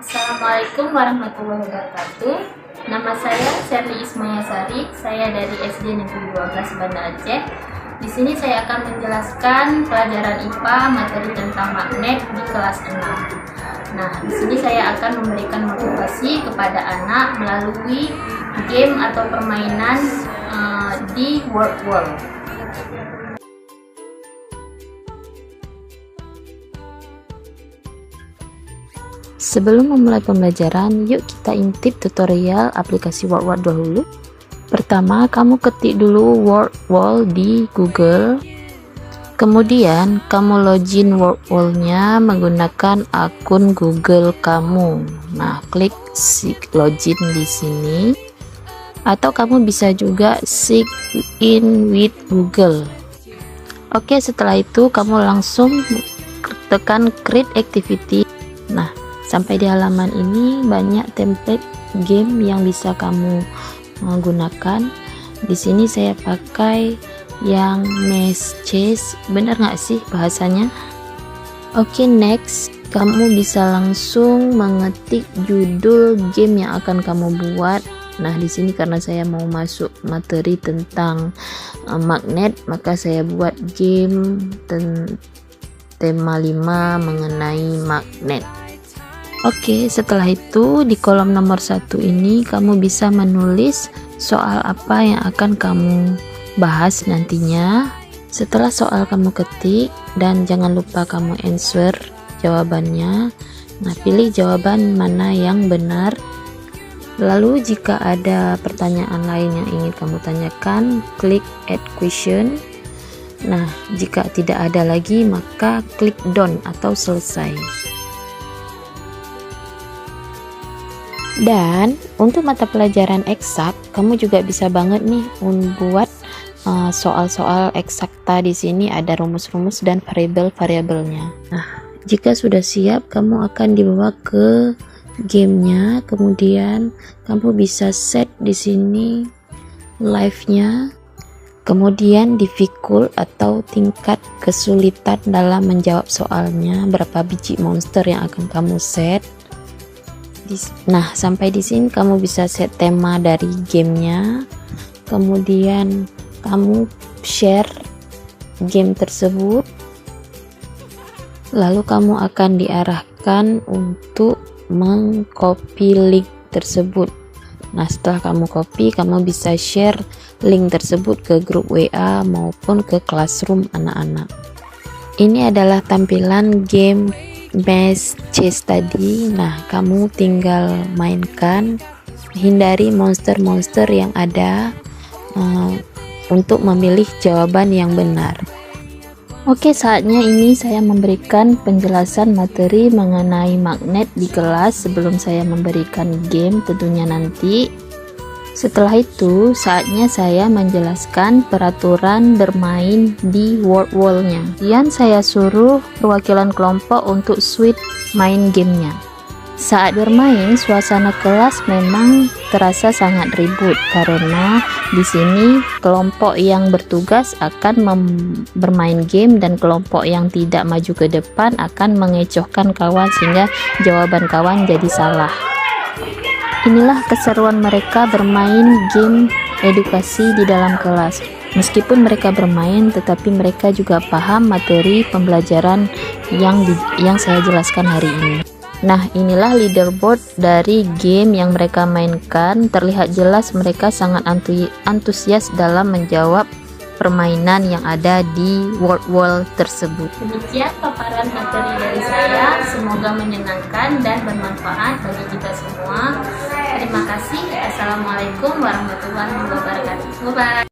Assalamualaikum warahmatullahi wabarakatuh. Nama saya Sherly Ismayasari. Saya dari SD Negeri 12 Banda Aceh. Di sini saya akan menjelaskan pelajaran IPA materi tentang magnet di kelas 6. Nah, di sini saya akan memberikan motivasi kepada anak melalui game atau permainan di Word Wall. Sebelum memulai pembelajaran, yuk kita intip tutorial aplikasi Word Wall dahulu. Pertama, kamu ketik dulu Word Wall di Google. Kemudian, kamu login Word Wall-nya menggunakan akun Google kamu. Nah, klik sign login di sini. Atau kamu bisa juga sign in with Google. Oke, setelah itu kamu langsung tekan create activity. Nah, sampai di halaman ini banyak template game yang bisa kamu gunakan. Di sini saya pakai yang Maze Chess, benar nggak sih bahasanya? Oke, next kamu bisa langsung mengetik judul game yang akan kamu buat. Nah, di sini karena saya mau masuk materi tentang magnet, maka saya buat game tema 5 mengenai magnet. Oke, setelah itu di kolom nomor 1 ini kamu bisa menulis soal apa yang akan kamu bahas nantinya. Setelah soal kamu ketik, dan jangan lupa kamu answer jawabannya. Nah, pilih jawaban mana yang benar. Lalu jika ada pertanyaan lain yang ingin kamu tanyakan, klik add question. Nah, jika tidak ada lagi, maka klik done atau selesai. Dan untuk mata pelajaran eksak, kamu juga bisa banget nih membuat soal-soal eksakta. Di sini ada rumus-rumus dan variabel-variabelnya. Nah, jika sudah siap, kamu akan dibawa ke gamenya. Kemudian kamu bisa set di sini live-nya. Kemudian difficult atau tingkat kesulitan dalam menjawab soalnya, berapa biji monster yang akan kamu set. Nah, sampai di sini kamu bisa set tema dari gamenya. Kemudian kamu share game tersebut. Lalu kamu akan diarahkan untuk mengcopy link tersebut. Nah, setelah kamu copy, kamu bisa share link tersebut ke grup WA maupun ke classroom anak-anak. Ini adalah tampilan game Maze Chess tadi. Nah, kamu tinggal mainkan, hindari monster-monster yang ada untuk memilih jawaban yang benar. Oke, saatnya ini saya memberikan penjelasan materi mengenai magnet di kelas sebelum saya memberikan game tentunya nanti. Setelah itu, saatnya saya menjelaskan peraturan bermain di Word Wall-nya. Kemudian saya suruh perwakilan kelompok untuk switch main gamenya. Saat bermain, suasana kelas memang terasa sangat ribut karena di sini kelompok yang bertugas akan bermain game dan kelompok yang tidak maju ke depan akan mengecohkan kawan sehingga jawaban kawan jadi salah. Inilah keseruan mereka bermain game edukasi di dalam kelas. Meskipun mereka bermain, tetapi mereka juga paham materi pembelajaran yang saya jelaskan hari ini. Nah, inilah leaderboard dari game yang mereka mainkan. Terlihat jelas mereka sangat antusias dalam menjawab permainan yang ada di Word Wall tersebut. Demikian paparan materi dari saya. Semoga menyenangkan dan bermanfaat bagi kita semua. Terima kasih. Assalamualaikum warahmatullahi wabarakatuh. Bye.